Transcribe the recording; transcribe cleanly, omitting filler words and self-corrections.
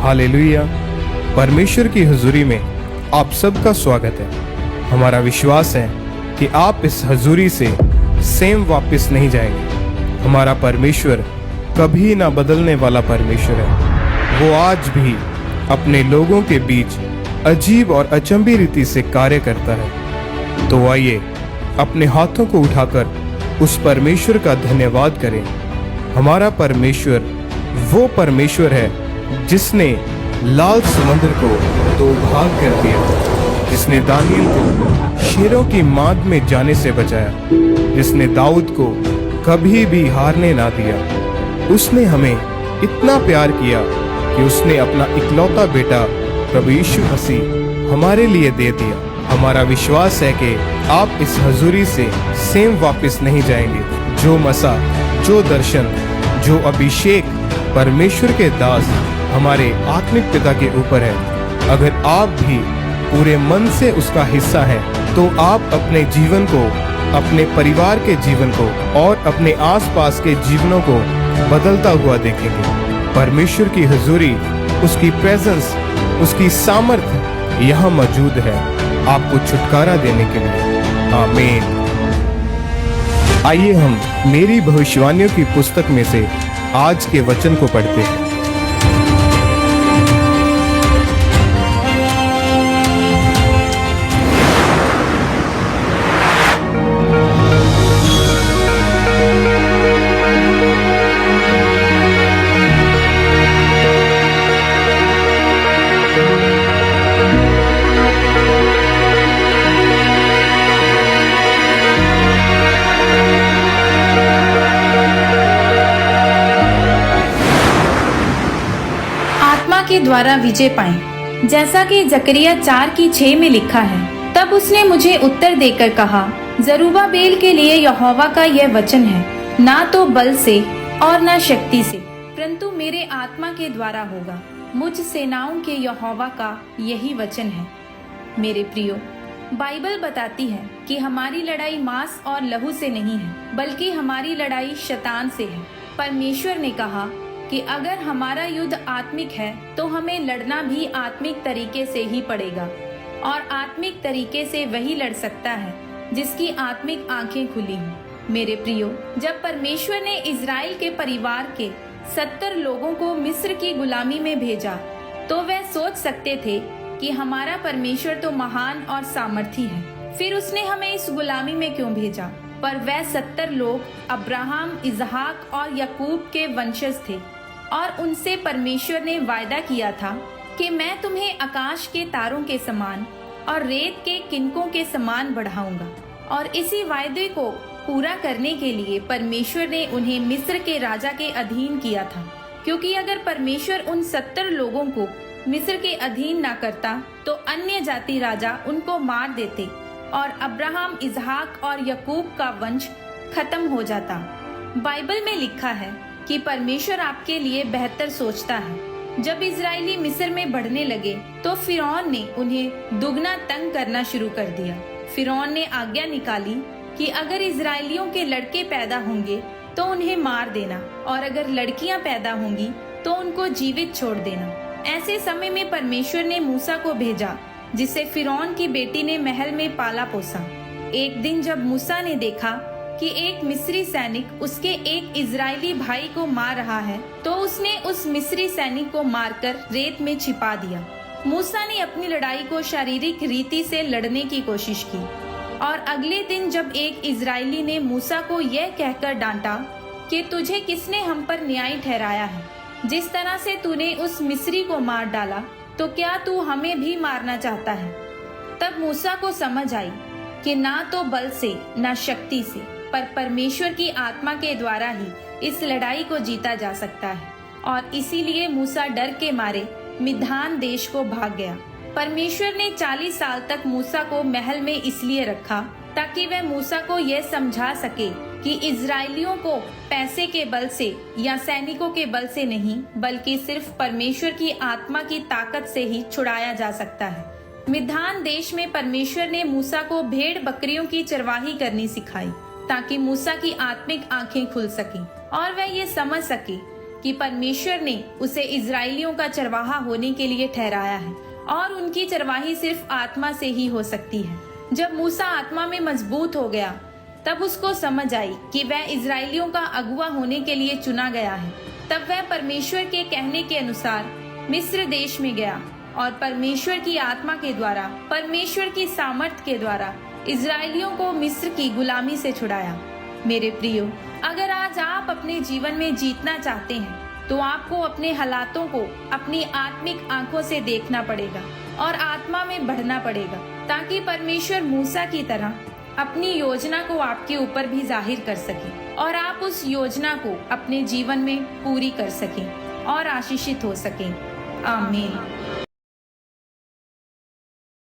Hallelujah. परमेश्वर की हुजूरी में आप सबका स्वागत है। हमारा विश्वास है कि आप इस हुजूरी से सेम वापस नहीं जाएंगे। हमारा परमेश्वर कभी ना बदलने वाला परमेश्वर है। वो आज भी अपने लोगों के बीच अजीब और अचंभी रीति से कार्य करता है। तो आइए अपने हाथों को उठाकर उस परमेश्वर का धन्यवाद करें। हमारा परमेश्वर वो परमेश्वर है जिसने लाल समुद्र को दो भाग कर दिया, जिसने दानियल को शेरों की माद में जाने से बचाया, जिसने दाऊद को कभी भी हारने ना दिया। उसने हमें इतना प्यार किया कि उसने अपना इकलौता बेटा प्रभु यीशु मसीह हमारे लिए दे दिया। हमारा विश्वास है कि आप इस हुजूरी से सेम वापस नहीं जाएंगे। जो मसा, जो दर्शन, जो अभिषेक परमेश्वर के दास हमारे आत्मिक पिता के ऊपर है, अगर आप भी पूरे मन से उसका हिस्सा हैं, तो आप अपने जीवन को, अपने परिवार के जीवन को और अपने आसपास के जीवनों को बदलता हुआ देखेंगे। परमेश्वर की हुजूरी, उसकी प्रेजेंस, उसकी सामर्थ यहाँ मौजूद है आपको छुटकारा देने के लिए। आमीन। आइए हम मेरी भविष्यवाणियों की पुस्तक में से आज के वचन को पढ़ते हैं। के द्वारा विजय पाएं, जैसा कि जकरिया 4:6 में लिखा है। तब उसने मुझे उत्तर देकर कहा, जरूब्बाबेल के लिए यहोवा का यह वचन है, ना तो बल से और ना शक्ति से, परंतु मेरे आत्मा के द्वारा होगा। मुझ सेनाओं के यहोवा का यही वचन है। मेरे प्रियो, बाइबल बताती है कि हमारी लड़ाई मांस और लहू से नहीं है, बल्कि हमारी लड़ाई शैतान से है। परमेश्वर ने कहा कि अगर हमारा युद्ध आत्मिक है तो हमें लड़ना भी आत्मिक तरीके से ही पड़ेगा, और आत्मिक तरीके से वही लड़ सकता है जिसकी आत्मिक आंखें खुली हों। मेरे प्रियो, जब परमेश्वर ने इज़राइल के परिवार के 70 लोगों को मिस्र की गुलामी में भेजा, तो वह सोच सकते थे कि हमारा परमेश्वर तो महान और सामर्थी है, फिर उसने हमें इस गुलामी में क्यों भेजा। पर वह 70 लोग अब्राहम, इसहाक और याकूब के वंशज थे, और उनसे परमेश्वर ने वायदा किया था कि मैं तुम्हें आकाश के तारों के समान और रेत के किनकों के समान बढ़ाऊंगा। और इसी वायदे को पूरा करने के लिए परमेश्वर ने उन्हें मिस्र के राजा के अधीन किया था, क्योंकि अगर परमेश्वर उन 70 लोगों को मिस्र के अधीन ना करता तो अन्य जाति राजा उनको मार देते और अब्राहम, इसहाक और याकूब का वंश खत्म हो जाता। बाइबल में लिखा है कि परमेश्वर आपके लिए बेहतर सोचता है। जब इजरायली मिस्र में बढ़ने लगे तो फिरौन ने उन्हें दुगना तंग करना शुरू कर दिया। फिरौन ने आज्ञा निकाली कि अगर इजरायलियों के लड़के पैदा होंगे तो उन्हें मार देना, और अगर लड़कियां पैदा होंगी तो उनको जीवित छोड़ देना। ऐसे समय में परमेश्वर ने मूसा को भेजा, जिसे फिरौन की बेटी ने महल में पाला पोसा। एक दिन जब मूसा ने देखा कि एक मिस्री सैनिक उसके एक इजरायली भाई को मार रहा है, तो उसने उस मिस्री सैनिक को मारकर रेत में छिपा दिया। मूसा ने अपनी लड़ाई को शारीरिक रीति से लड़ने की कोशिश की, और अगले दिन जब एक इजरायली ने मूसा को यह कहकर डांटा कि तुझे किसने हम पर न्याय ठहराया है, जिस तरह से तूने उस मिस्री को मार डाला, तो क्या तू हमें भी मारना चाहता है। तब मूसा को समझ आई कि ना तो बल से ना शक्ति से, पर परमेश्वर की आत्मा के द्वारा ही इस लड़ाई को जीता जा सकता है। और इसीलिए मूसा डर के मारे मिद्यान देश को भाग गया। परमेश्वर ने 40 साल तक मूसा को महल में इसलिए रखा ताकि वह मूसा को यह समझा सके कि इजरायलियों को पैसे के बल से या सैनिकों के बल से नहीं, बल्कि सिर्फ परमेश्वर की आत्मा की ताकत से ही छुड़ाया जा सकता है। मिद्यान देश में परमेश्वर ने मूसा को भेड़ बकरियों की चरवाही करनी सिखाई, ताकि मूसा की आत्मिक आंखें खुल सकें और वह ये समझ सके कि परमेश्वर ने उसे इजरायलियों का चरवाहा होने के लिए ठहराया है और उनकी चरवाही सिर्फ आत्मा से ही हो सकती है। जब मूसा आत्मा में मजबूत हो गया तब उसको समझ आई कि वह इजरायलियों का अगुवा होने के लिए चुना गया है। तब वह परमेश्वर के कहने के अनुसार मिस्र देश में गया और परमेश्वर की आत्मा के द्वारा, परमेश्वर की सामर्थ के द्वारा इजरायलियों को मिस्र की गुलामी से छुड़ाया। मेरे प्रियो, अगर आज आप अपने जीवन में जीतना चाहते हैं तो आपको अपने हालातों को अपनी आत्मिक आंखों से देखना पड़ेगा और आत्मा में बढ़ना पड़ेगा, ताकि परमेश्वर मूसा की तरह अपनी योजना को आपके ऊपर भी जाहिर कर सके और आप उस योजना को अपने जीवन में पूरी कर सकें और आशीषित हो सकें। आमीन।